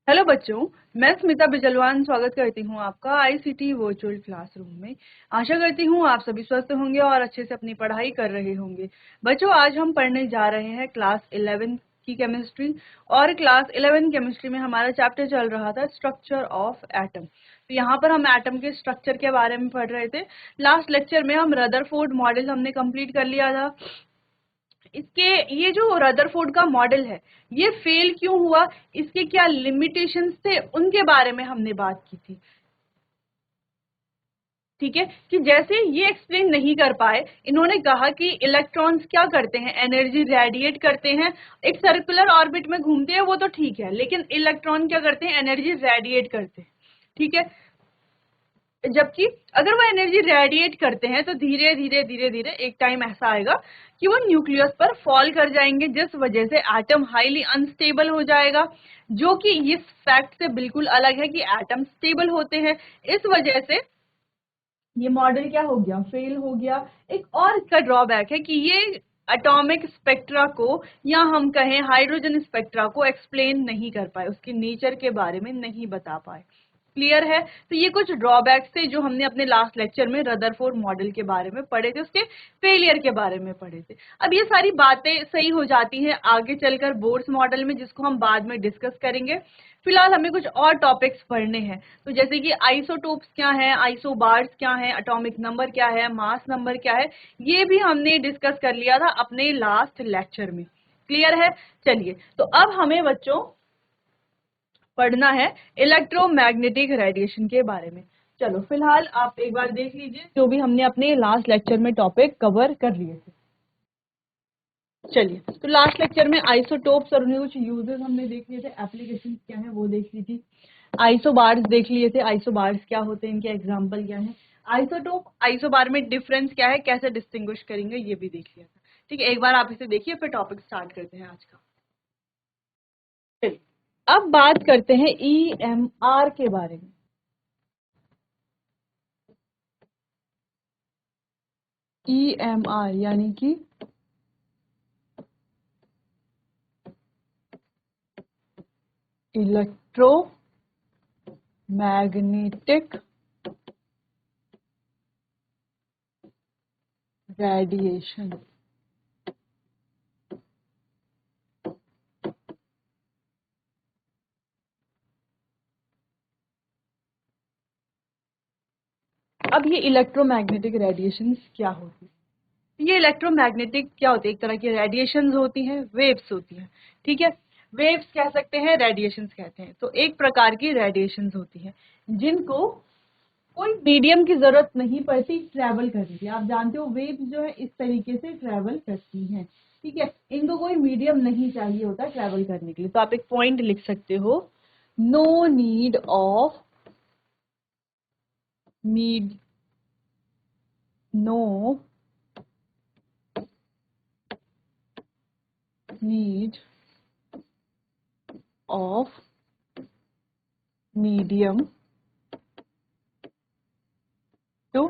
Hello बच्चों, मैं स्मिता बिजलवान स्वागत करती हूँ आपका आईसीटी वर्चुअल क्लासरूम में। आशा करती हूँ आप सभी स्वस्थ होंगे और अच्छे से अपनी पढ़ाई कर रहे होंगे। बच्चों, आज हम पढ़ने जा रहे हैं क्लास 11 की केमिस्ट्री। और क्लास 11 केमिस्ट्री में हमारा चैप्टर चल रहा था स्ट्रक्चर ऑफ एटम। तो यहाँ पर हम एटम के स्ट्रक्चर के बारे में पढ़ रहे थे। लास्ट लेक्चर में हम रदरफोर्ड मॉडल हमने कंप्लीट कर लिया था। इसके ये जो रदरफोर्ड का मॉडल है ये फेल क्यों हुआ, इसके क्या लिमिटेशंस थे, उनके बारे में हमने बात की थी। ठीक है, कि जैसे ये एक्सप्लेन नहीं कर पाए, इन्होंने कहा कि इलेक्ट्रॉन्स क्या करते हैं, एनर्जी रेडिएट करते हैं, एक सर्कुलर ऑर्बिट में घूमते हैं वो तो ठीक है, लेकिन इलेक्ट्रॉन क्या करते हैं, एनर्जी रेडिएट करते हैं। ठीक है, जबकि अगर वो एनर्जी रेडिएट करते हैं तो धीरे धीरे धीरे धीरे एक टाइम ऐसा आएगा कि वो न्यूक्लियस पर फॉल कर जाएंगे, जिस वजह से एटम हाईली अनस्टेबल हो जाएगा, जो कि इस फैक्ट से बिल्कुल अलग है कि एटम स्टेबल होते हैं। इस वजह से ये मॉडल क्या हो गया, फेल हो गया। एक और इसका ड्रॉबैक है कि ये एटॉमिक स्पेक्ट्रा को या हम कहें हाइड्रोजन स्पेक्ट्रा को एक्सप्लेन नहीं कर पाए, उसके नेचर के बारे में नहीं बता पाए। क्लियर है? तो ये कुछ ड्रॉबैक्स थे जो हमने अपने लास्ट लेक्चर में रदरफोर्ड मॉडल के बारे में पढ़े थे, उसके फेलियर के बारे में पढ़े थे। अब ये सारी बातें सही हो जाती हैं आगे चलकर बोर्स मॉडल में, जिसको हम बाद में डिस्कस करेंगे। फिलहाल हमें कुछ और टॉपिक्स पढ़ने हैं, तो जैसे कि आइसोटोप्स क्या है, आइसोबार्स क्या है, एटॉमिक नंबर क्या है, मास नंबर क्या है, ये भी हमने डिस्कस कर लिया था अपने लास्ट लेक्चर में। क्लियर है? चलिए, तो अब हमें बच्चों पढ़ना है इलेक्ट्रोमैग्नेटिक रेडिएशन के बारे में। चलो, फिलहाल आप एक बार देख लीजिए जो भी हमने अपने लास्ट लेक्चर में टॉपिक कवर कर लिए थे। चलिए, तो लास्ट लेक्चर में आइसोटोप्स और उन्हें कुछ यूजेस हमने देख लिए थे, एप्लीकेशन क्या है वो देख ली थी। आइसोबार्स देख लिए थे, आइसोबार्स क्या होते हैं, इनके एग्जाम्पल क्या है, आइसोटोप आइसोबार में डिफरेंस क्या है, कैसे डिस्टिंग्विश करेंगे, ये भी देख लिया था। ठीक है, एक बार आप इसे देखिए, फिर टॉपिक स्टार्ट करते हैं आज का। चलिए, अब बात करते हैं EMR के बारे में। EMR यानी कि इलेक्ट्रोमैग्नेटिक रेडिएशन। अब ये इलेक्ट्रोमैग्नेटिक रेडिएशन क्या होती है? ये इलेक्ट्रोमैग्नेटिक क्या होती है, एक तरह की रेडिएशंस होती हैं, वेव्स होती हैं। ठीक है, वेव्स कह सकते हैं, रेडिएशंस कहते हैं। तो एक प्रकार की रेडिएशंस होती हैं जिनको कोई मीडियम की जरूरत नहीं पड़ती ट्रैवल करने की। आप जानते हो वेव्स जो है इस तरीके से ट्रैवल करती हैं। ठीक है, इनको कोई मीडियम नहीं चाहिए होता ट्रैवल करने के लिए। तो आप एक पॉइंट लिख सकते हो, no need of no need of medium to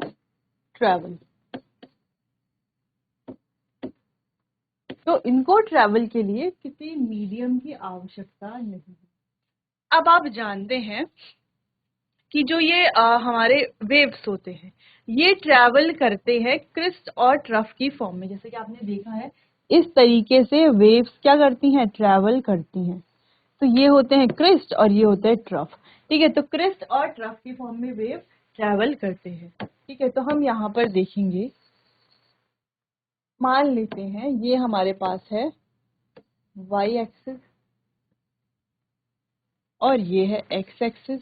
travel. तो इनको ट्रैवल के लिए किसी मीडियम की आवश्यकता नहीं है। अब आप जानते हैं कि जो ये हमारे वेव्स होते हैं ये ट्रैवल करते हैं क्रिस्ट और ट्रफ की फॉर्म में। जैसे कि आपने देखा है इस तरीके से वेव्स क्या करती हैं, ट्रैवल करती हैं। तो ये होते हैं क्रिस्ट और ये होते हैं ट्रफ। ठीक है, तो क्रिस्ट और ट्रफ की फॉर्म में वेव ट्रैवल करते हैं। ठीक है, तो हम यहाँ पर देखेंगे, मान लेते हैं ये हमारे पास है वाई एक्सिस और ये है एक्स एक्सिस,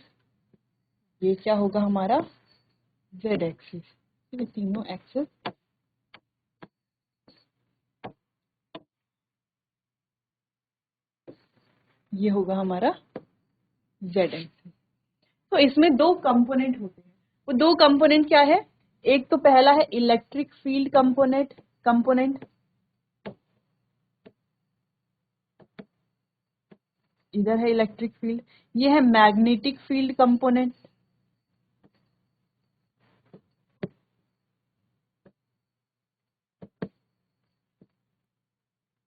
ये क्या होगा हमारा जेड एक्सिस। ठीक है, तीनों एक्सिस ये होगा हमारा जेड एक्सिस। तो इसमें दो कंपोनेंट होते हैं, वो दो कंपोनेंट क्या है, एक तो पहला है इलेक्ट्रिक फील्ड कंपोनेंट कंपोनेंट इधर है इलेक्ट्रिक फील्ड, ये है मैग्नेटिक फील्ड कंपोनेंट।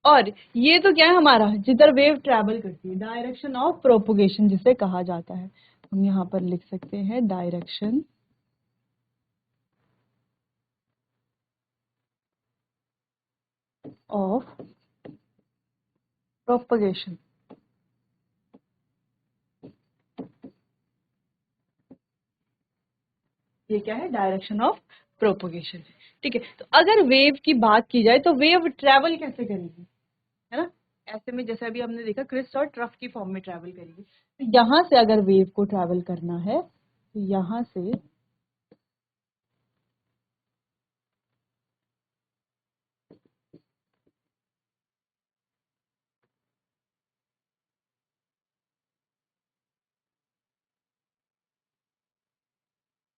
और और ये तो क्या है हमारा, जिधर वेव ट्रेवल करती है, डायरेक्शन ऑफ प्रोपोगेशन जिसे कहा जाता है। हम यहाँ पर लिख सकते हैं डायरेक्शन ऑफ प्रोपोगेशन। ये क्या है, डायरेक्शन ऑफ प्रोपोगेशन। ठीक है, तो अगर वेव की बात की जाए तो वेव ट्रेवल कैसे करेगी, है ना, ऐसे में जैसे अभी हमने देखा क्रिस्ट और ट्रफ की फॉर्म में ट्रेवल करेगी। तो यहां से अगर वेव को ट्रेवल करना है तो यहां से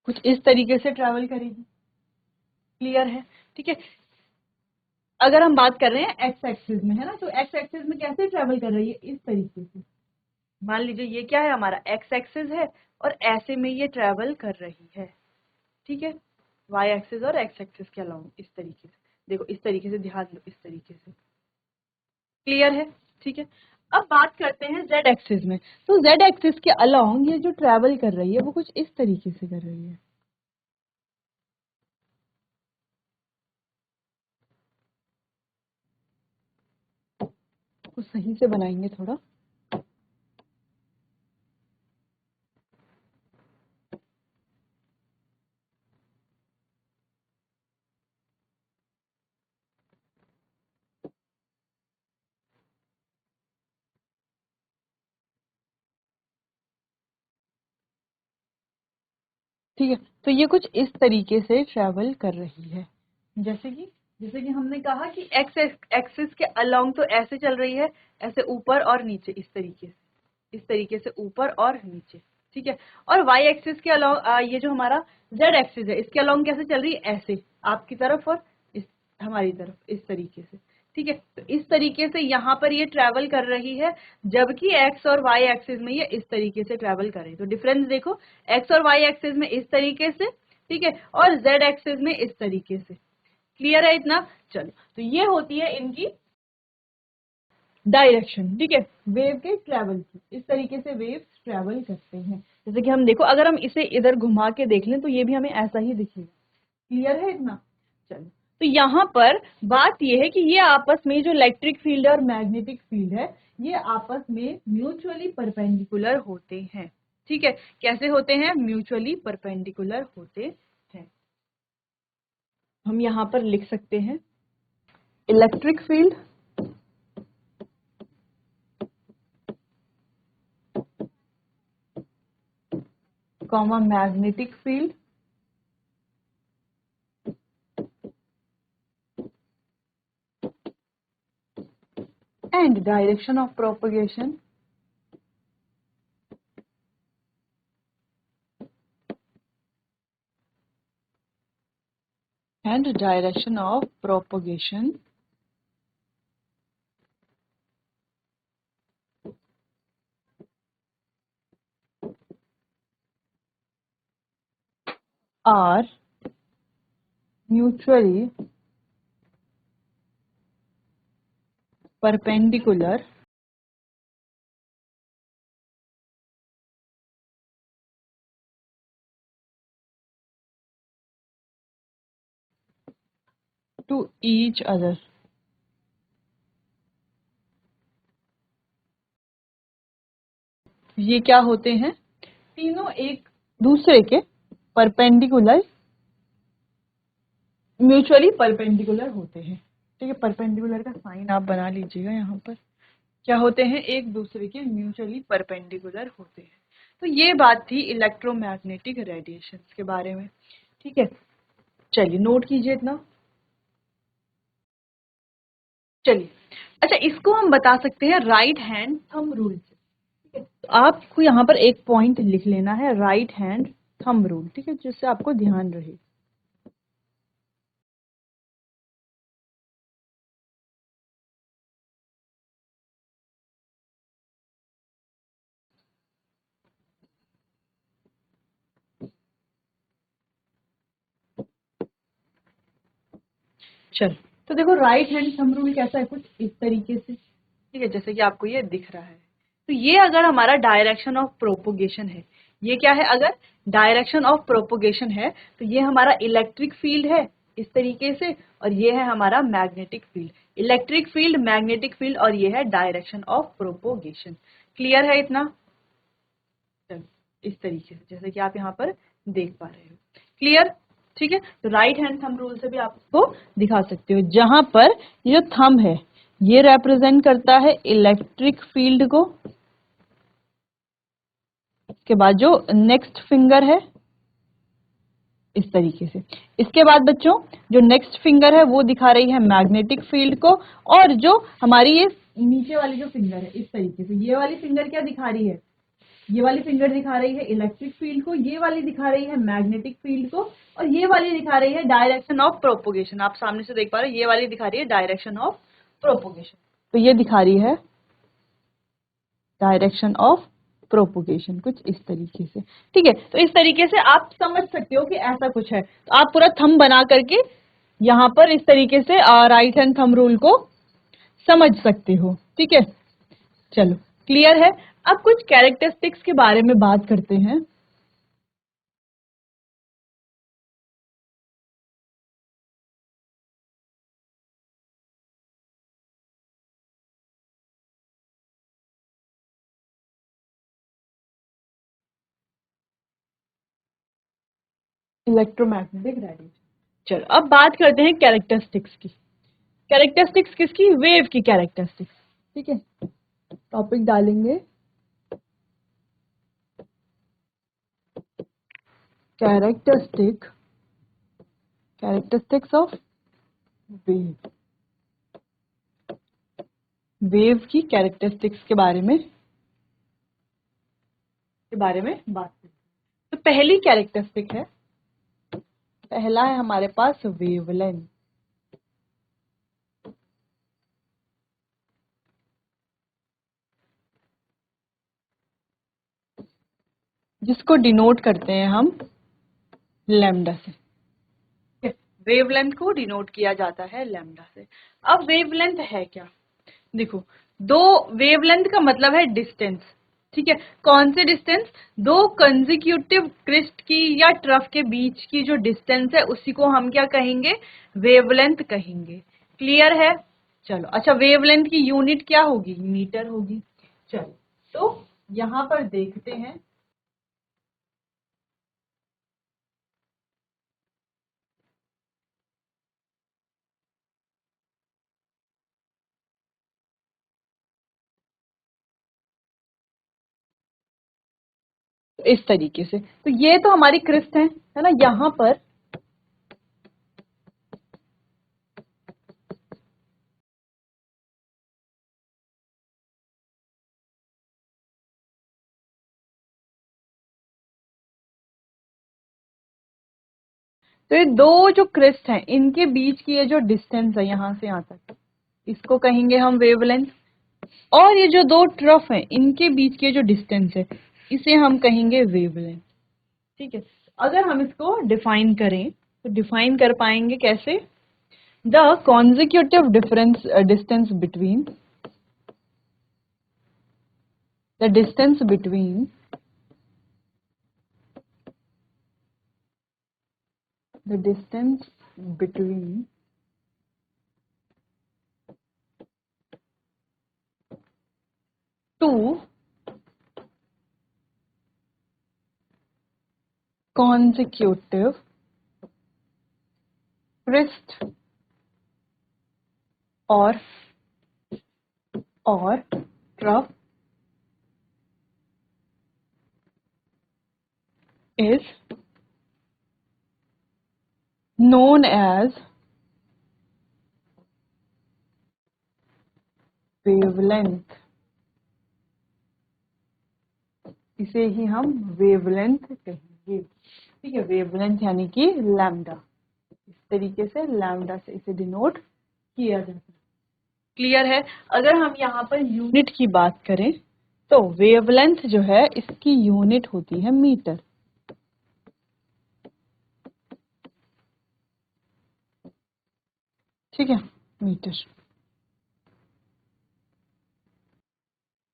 कुछ इस तरीके से ट्रेवल करेगी। क्लियर है? ठीक है, अगर हम बात कर रहे हैं एक्स एक्सिस में, है ना, तो एक्स एक्सिस में कैसे ट्रेवल कर रही है, इस तरीके से। मान लीजिए ये क्या है, हमारा एक्स एक्सिस है और ऐसे में ये ट्रेवल कर रही है। ठीक है, वाई एक्सिस और एक्स एक्सिस के अलाउंग इस तरीके से, देखो इस तरीके से, ध्यान दो इस तरीके से। क्लियर है? ठीक है, अब बात करते हैं जेड एक्सिस में। तो जेड एक्सिस के अलाउंग ये जो ट्रेवल कर रही है वो कुछ इस तरीके से कर रही है। कुछ सही से बनाएंगे थोड़ा। ठीक है, तो ये कुछ इस तरीके से ट्रेवल कर रही है। जैसे कि हमने कहा कि एक्स एक्सिस के अलोंग तो ऐसे चल रही है, ऐसे ऊपर और नीचे, इस तरीके से ऊपर और नीचे। ठीक है, और वाई एक्सिस के अलोंग ये जो हमारा जेड एक्सिस है इसके अलोंग कैसे चल रही है, ऐसे आपकी तरफ और इस हमारी तरफ, इस तरीके से। ठीक है, तो इस तरीके से यहाँ पर ये ट्रेवल कर रही है, जबकि एक्स और वाई एक्सिस में ये इस तरीके से ट्रेवल कर रही है। तो डिफरेंस देखो, एक्स और वाई एक्सिस में इस तरीके से, ठीक है, और जेड एक्सिस में इस तरीके से। क्लियर है इतना? चलो, तो ये होती है इनकी डायरेक्शन। ठीक है, वेव के ट्रेवल की, इस तरीके से वेव्स ट्रेवल करते हैं। जैसे कि हम देखो, अगर हम इसे इधर घुमा के देख लें तो ये भी हमें ऐसा ही दिखेगा। क्लियर है इतना? चलो, तो यहाँ पर बात ये है कि ये आपस में जो इलेक्ट्रिक फील्ड और मैग्नेटिक फील्ड है ये आपस में म्यूचुअली परपेंडिकुलर होते हैं। ठीक है, कैसे होते हैं, म्यूचुअली परपेंडिकुलर होते हैं। हम यहाँ पर लिख सकते हैं electric field comma magnetic field and direction of propagation and direction of propagation are mutually perpendicular to each other। ये क्या होते हैं, तीनों एक दूसरे के परपेंडिकुलर, म्यूचुअली परपेंडिकुलर होते हैं। ठीक है, परपेंडिकुलर का साइन आप बना लीजिएगा यहाँ पर। क्या होते हैं, एक दूसरे के म्यूचुअली परपेंडिकुलर होते हैं। तो ये बात थी इलेक्ट्रोमैग्नेटिक रेडिएशंस के बारे में। ठीक है, चलिए नोट कीजिए इतना। चलिए, अच्छा, इसको हम बता सकते हैं राइट हैंड थंब रूल से। ठीक है, तो आपको यहाँ पर एक पॉइंट लिख लेना है, राइट हैंड थंब रूल। ठीक है, जिससे आपको ध्यान रहे। चलो, तो देखो राइट हैंड थंब रूल कैसा है, कुछ इस तरीके से, ठीक है, जैसे कि आपको ये दिख रहा है। तो ये अगर हमारा डायरेक्शन ऑफ प्रोपोगेशन है, ये क्या है, अगर डायरेक्शन ऑफ प्रोपोगेशन है तो ये हमारा इलेक्ट्रिक फील्ड है इस तरीके से, और ये है हमारा magnetic field. Electric field, magnetic field, और ये है डायरेक्शन ऑफ प्रोपोगेशन। क्लियर है इतना? चलो इस तरीके से जैसे कि आप यहाँ पर देख पा रहे हो। क्लियर? ठीक है, तो राइट हैंड थंब रूल से भी आप इसको दिखा सकते हो, जहां पर ये जो थंब है ये रिप्रेजेंट करता है इलेक्ट्रिक फील्ड को। इसके बाद जो नेक्स्ट फिंगर है इस तरीके से, इसके बाद बच्चों जो नेक्स्ट फिंगर है वो दिखा रही है मैग्नेटिक फील्ड को, और जो हमारी ये नीचे वाली जो फिंगर है इस तरीके से, ये वाली फिंगर क्या दिखा रही है, ये वाली फिंगर दिखा रही है इलेक्ट्रिक फील्ड को, ये वाली दिखा रही है मैग्नेटिक फील्ड को, और ये वाली दिखा रही है डायरेक्शन ऑफ प्रोपोगेशन। आप सामने से देख पा रहे हो, ये वाली दिखा रही है डायरेक्शन ऑफ प्रोपोगेशन, तो ये दिखा रही है डायरेक्शन ऑफ प्रोपोगेशन, कुछ इस तरीके से। ठीक है, तो इस तरीके से आप समझ सकते हो कि ऐसा कुछ है। तो आप पूरा थंब बना करके यहाँ पर इस तरीके से राइट हैंड थंब रूल को समझ सकते हो। ठीक है, चलो क्लियर है। अब कुछ कैरेक्टरिस्टिक्स के बारे में बात करते हैं। Electromagnetic radiation. चलो अब बात करते हैं कैरेक्टरिस्टिक्स की। कैरेक्टरिस्टिक्स किसकी? वेव की कैरेक्टरिस्टिक्स। ठीक है, टॉपिक डालेंगे कैरेक्टरिस्टिक्स ऑफ वेव। वेव की कैरेक्टरिस्टिक्स के बारे में बात करें। तो पहली कैरेक्टरिस्टिक है, पहला है हमारे पास वेवलेंथ। जिसको डिनोट करते हैं हम लैम्डा से। वेवलेंथ को डिनोट किया जाता है लैम्डा से। अब वेवलेंथ है क्या? देखो, दो वेवलेंथ का मतलब है डिस्टेंस। ठीक है, कौन से डिस्टेंस? दो कंसेक्यूटिव क्रिस्ट की या ट्रफ के बीच की जो डिस्टेंस है उसी को हम क्या कहेंगे? वेवलेंथ कहेंगे। क्लियर है? चलो अच्छा, वेवलेंथ की यूनिट क्या होगी? मीटर होगी। चलो तो यहां पर देखते हैं। इस तरीके से, तो ये तो हमारी क्रिस्ट है ना, यहाँ पर तो ये दो जो क्रिस्ट हैं इनके बीच की ये जो डिस्टेंस है यहाँ से यहाँ तक, इसको कहेंगे हम वेवलेंथ। और ये जो दो ट्रफ हैं इनके बीच की जो डिस्टेंस है इसे हम कहेंगे वेवलेंथ। ठीक है, अगर हम इसको डिफाइन करें तो डिफाइन कर पाएंगे कैसे? The consecutive distance between the distance between two consecutive crest or trough is known as wavelength। इसे ही हम वेवलेंथ कहेंगे। ठीक है, वेवलेंथ यानी कि लैम्डा। इस तरीके से लैम्डा से इसे डिनोट किया जाता है। क्लियर है? अगर हम यहाँ पर यूनिट की बात करें तो वेवलेंथ जो है इसकी यूनिट होती है मीटर। ठीक है, मीटर।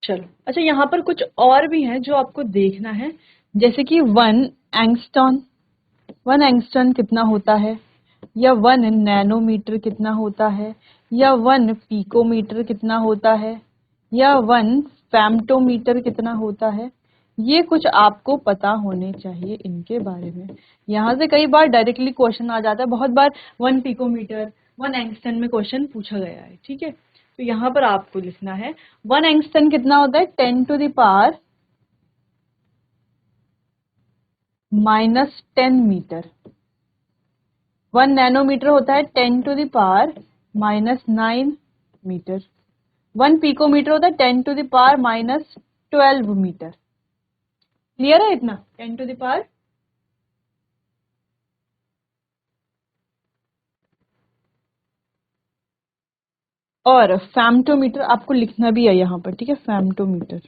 चलो अच्छा, यहाँ पर कुछ और भी हैं जो आपको देखना है, जैसे कि 1 एंगस्ट्रॉन। 1 एंगस्ट्रॉन कितना होता है, या 1 नैनोमीटर कितना होता है, या 1 पिकोमीटर कितना होता है, या 1 फेम्टोमीटर कितना होता है। ये कुछ आपको पता होने चाहिए इनके बारे में। यहाँ से कई बार डायरेक्टली क्वेश्चन आ जाता है, बहुत बार 1 पिकोमीटर 1 एंगस्ट्रॉन में क्वेश्चन पूछा गया है, ठीक है। तो यहाँ पर आपको लिखना है 1 एंगस्ट्रॉन कितना होता है, 10⁻⁻10 मीटर। 1 नैनोमीटर होता है 10⁻⁻9 मीटर। 1 पिकोमीटर होता है 10⁻⁻12 मीटर। क्लियर है इतना, 10⁻। और फेम्टोमीटर आपको लिखना भी है यहाँ पर, ठीक है, फेम्टोमीटर।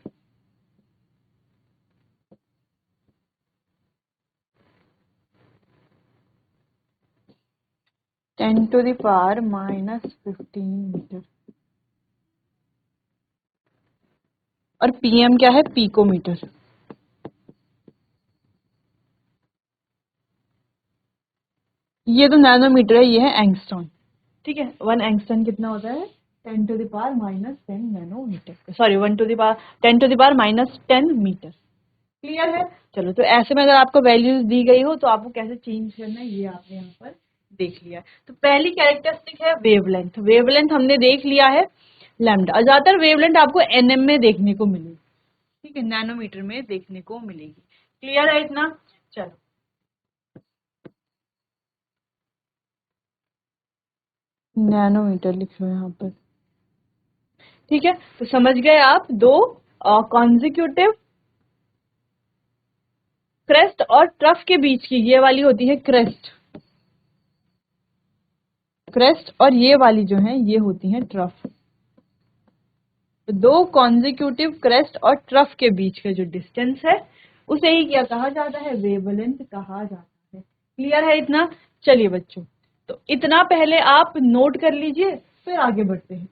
(10⁻⁻15 मीटर। और पीएम क्या है, पिकोमीटर। ये तो नैनोमीटर है, ये है एंगस्ट्रॉन, ठीक है। 1 एंगस्ट्रॉन कितना होता है, 10⁻⁻10 नैनोमीटर, सॉरी 10⁻10 मीटर। क्लियर है। चलो, तो ऐसे में अगर आपको वैल्यूज दी गई हो तो आपको कैसे चेंज करना है ये आपने यहाँ पर देख लिया। तो पहली कैरेक्टरिस्टिक है वेवलेंथ। वेवलेंथ हमने देख लिया है लैम्डा, और ज्यादातर वेवलेंथ आपको एनएम में देखने को मिलेगी, ठीक है, नैनोमीटर में देखने को मिलेगी। क्लियर है इतना। चलो, नैनोमीटर लिख लो यहाँ पर, ठीक है। तो समझ गए आप, दो कॉन्जिक्यूटिव क्रेस्ट और ट्रफ के बीच की ये वाली होती है क्रेस्ट। क्रेस्ट और ये वाली जो है ये होती है ट्रफ। तो दो कॉन्जिक्यूटिव क्रेस्ट और ट्रफ के बीच का जो डिस्टेंस है उसे ही क्या कहा जाता है, वेवलेंथ कहा जाता है। क्लियर है इतना। चलिए बच्चों, तो इतना पहले आप नोट कर लीजिए, फिर आगे बढ़ते हैं।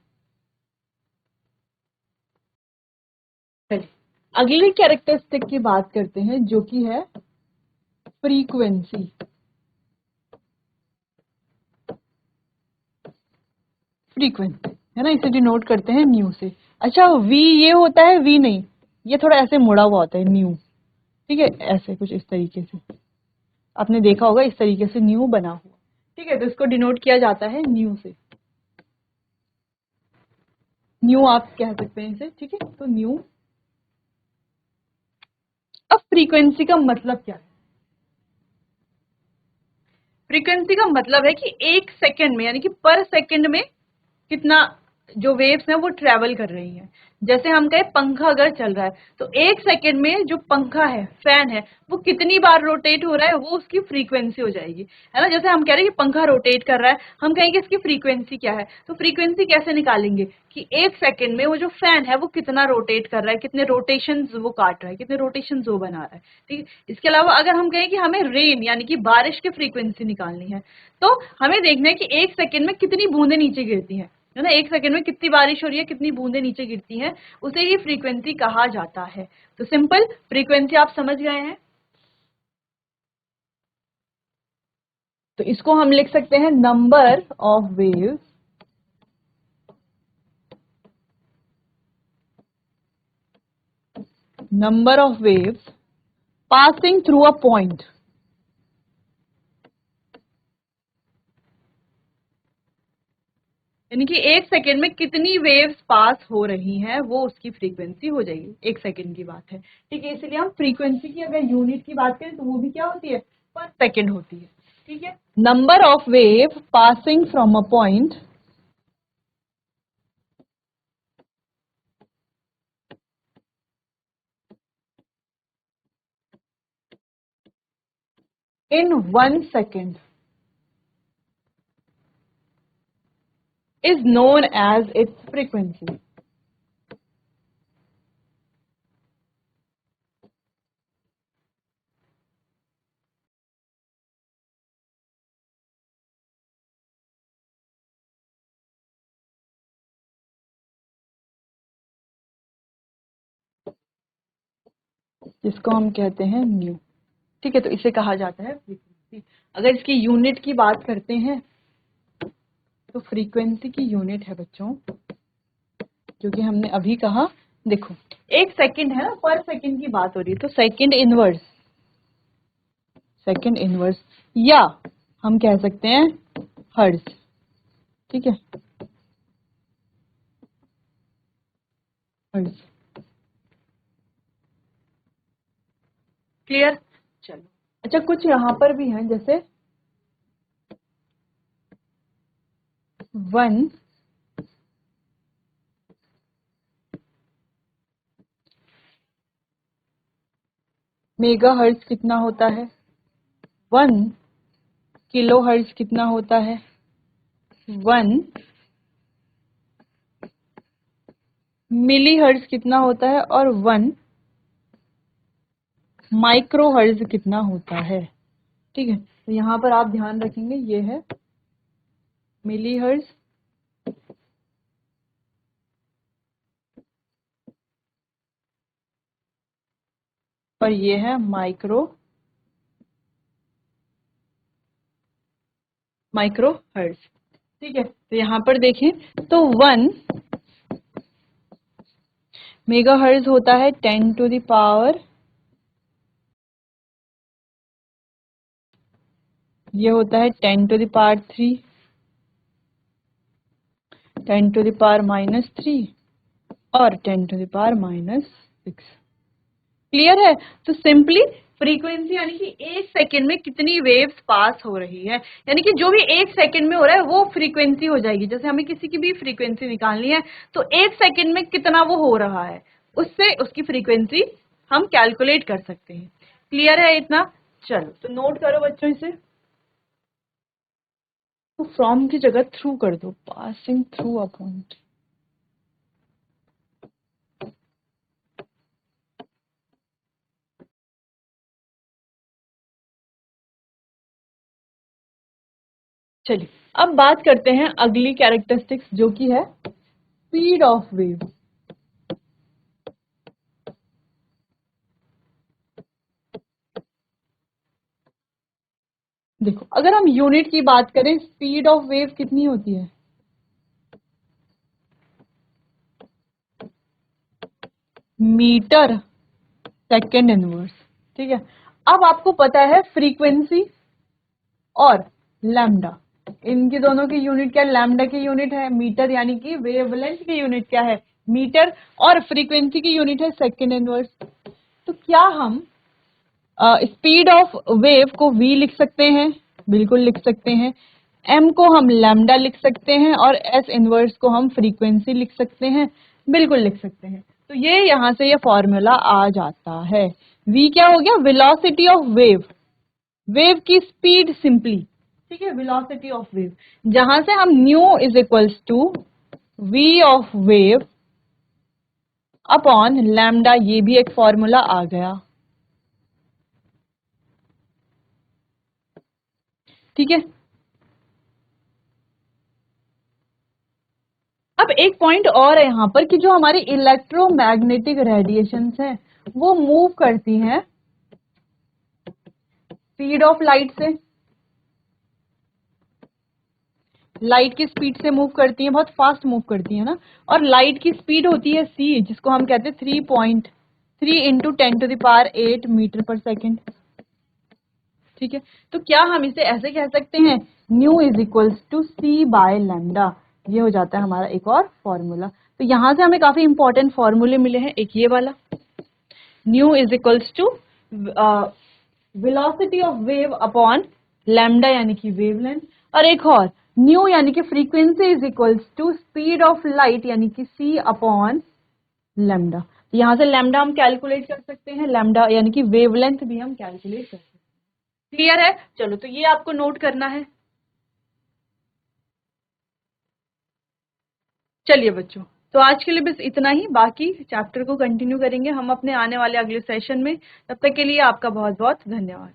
चलिए अगली कैरेक्टरिस्टिक की बात करते हैं, जो कि है फ्रीक्वेंसी। फ्रीक्वेंसी है ना, इसे डिनोट करते हैं न्यू से। अच्छा, वी ये होता है, वी नहीं, ये थोड़ा ऐसे मुड़ा हुआ होता है, न्यू, ठीक है, ऐसे कुछ इस तरीके से आपने देखा होगा, इस तरीके से न्यू बना हुआ, ठीक है। तो इसको डिनोट किया जाता है न्यू से। न्यू आप कह सकते हैं इसे, ठीक है, तो न्यू। अब फ्रीक्वेंसी का मतलब क्या है। फ्रीक्वेंसी का मतलब है कि एक सेकंड में, यानी कि पर सेकंड में कितना जो वेव्स हैं वो ट्रेवल कर रही हैं। जैसे हम कहें पंखा अगर चल रहा है तो एक सेकंड में जो पंखा है, फैन है, वो कितनी बार रोटेट हो रहा है, वो उसकी फ्रीक्वेंसी हो जाएगी, है ना। जैसे हम कह रहे हैं कि पंखा रोटेट कर रहा है, हम कहेंगे इसकी फ्रीक्वेंसी क्या है। तो फ्रीक्वेंसी कैसे निकालेंगे कि एक सेकंड में वो जो फैन है वो कितना रोटेट कर रहा है, कितने रोटेशन वो काट रहा है, कितने रोटेशन वो बना रहा है, ठीक है। इसके अलावा अगर हम कहें कि हमें रेन यानी कि बारिश की फ्रीक्वेंसी निकालनी है, तो हमें देखना है कि एक सेकंड में कितनी बूंदें नीचे गिरती हैं, है ना, एक सेकंड में कितनी बारिश हो रही है, कितनी बूंदें नीचे गिरती हैं, उसे ही फ्रीक्वेंसी कहा जाता है। तो सिंपल फ्रीक्वेंसी आप समझ गए हैं। तो इसको हम लिख सकते हैं number of waves passing through a point. यानी कि एक सेकंड में कितनी वेव्स पास हो रही हैं वो उसकी फ्रीक्वेंसी हो जाएगी, एक सेकंड की बात है, ठीक है। इसलिए हम फ्रीक्वेंसी की अगर यूनिट की बात करें तो वो भी क्या होती है, पर सेकंड होती है, ठीक है। Number of wave passing from a point in 1 second is known as its frequency. जिसको हम कहते हैं न्यू। ठीक है, तो इसे कहा जाता है फ्रीक्वेंसी। अगर इसकी यूनिट की बात करते हैं तो फ्रीक्वेंसी की यूनिट है बच्चों, जो कि हमने अभी कहा, देखो 1 सेकंड है ना, पर सेकंड की बात हो रही है, तो सेकंड इनवर्स या हम कह सकते हैं हर्ट्ज। ठीक है, हर्ट्ज। क्लियर? चलो, अच्छा कुछ यहाँ पर भी हैं, जैसे 1 मेगा हर्ट्ज कितना होता है, 1 किलो हर्ट्ज कितना होता है, 1 मिली हर्ट्ज कितना होता है, और 1 माइक्रो हर्ट्ज कितना होता है। ठीक है, तो यहाँ पर आप ध्यान रखेंगे, ये है मिली हर्ट्ज और ये है माइक्रो हर्ट्ज। ठीक है, तो यहाँ पर देखें तो 1 मेगा हर्ट्ज होता है 10 टू द पावर, ये होता है 10 to the power 3, 10 to the power -3 और 10 टू द पावर -6। क्लियर है? तो सिंपली फ्रीक्वेंसी यानी कि 1 सेकेंड में कितनी वेव्स पास हो रही है, यानी कि जो भी 1 सेकेंड में हो रहा है वो फ्रीक्वेंसी हो जाएगी। जैसे हमें किसी की भी फ्रीक्वेंसी निकालनी है तो 1 सेकेंड में कितना वो हो रहा है, उससे उसकी फ्रीक्वेंसी हम कैलकुलेट कर सकते हैं। क्लियर है इतना? चलो, तो नोट करो बच्चों इसे। तो फ्रॉम की जगह थ्रू कर दो, पासिंग थ्रू अ पॉइंट। चलिए, अब बात करते हैं अगली कैरेक्टरिस्टिक्स, जो कि है स्पीड ऑफ वेव। देखो, अगर हम यूनिट की बात करें, स्पीड ऑफ वेव कितनी होती है, मीटर सेकेंड इनवर्स। ठीक है, अब आपको पता है फ्रीक्वेंसी और लैम्डा, इनकी दोनों की यूनिट क्या है, लैम्डा की यूनिट है मीटर, यानी कि वेवलेंथ की यूनिट क्या है, मीटर, और फ्रीक्वेंसी की यूनिट है सेकेंड इनवर्स। तो क्या हम स्पीड ऑफ वेव को v लिख सकते हैं? बिल्कुल लिख सकते हैं। m को हम लैम्डा लिख सकते हैं और s इनवर्स को हम फ्रीक्वेंसी लिख सकते हैं। बिल्कुल लिख सकते हैं। तो ये यहाँ से ये फॉर्मूला आ जाता है। v क्या हो गया, वेलोसिटी ऑफ वेव, वेव की स्पीड सिंपली। ठीक है, वेलोसिटी ऑफ वेव, जहां से हम nu is equals to v of wave upon lambda, ये भी एक फॉर्मूला आ गया। ठीक है, अब एक पॉइंट और है यहाँ पर कि जो हमारी इलेक्ट्रोमैग्नेटिक रेडिएशंस हैं वो मूव करती हैं स्पीड ऑफ लाइट से, लाइट की स्पीड से मूव करती हैं, बहुत फास्ट मूव करती है ना। और लाइट की स्पीड होती है c, जिसको हम कहते हैं 3.3 इंटू 10⁸ मीटर पर सेकेंड। ठीक है, तो क्या हम इसे ऐसे कह सकते हैं, nu is equals to c by lambda. ये हो जाता है हमारा एक और फॉर्मूला। तो यहां से हमें काफी इंपॉर्टेंट फॉर्मूले मिले हैं, एक ये वाला, nu is equals to velocity of wave upon lambda यानी कि वेवलेंथ, और एक और न्यू यानी कि frequency is equals to speed of light यानी कि c अपॉन लैम्डा। यहां से लैम्डा हम कैलकुलेट कर सकते हैं, लैम्डा यानी कि वेवलेंथ भी हम कैलकुलेट कर सकते हैं। क्लियर है? चलो, तो ये आपको नोट करना है। चलिए बच्चों, तो आज के लिए बस इतना ही, बाकी चैप्टर को कंटिन्यू करेंगे हम अपने आने वाले अगले सेशन में। तब तक के लिए आपका बहुत बहुत धन्यवाद।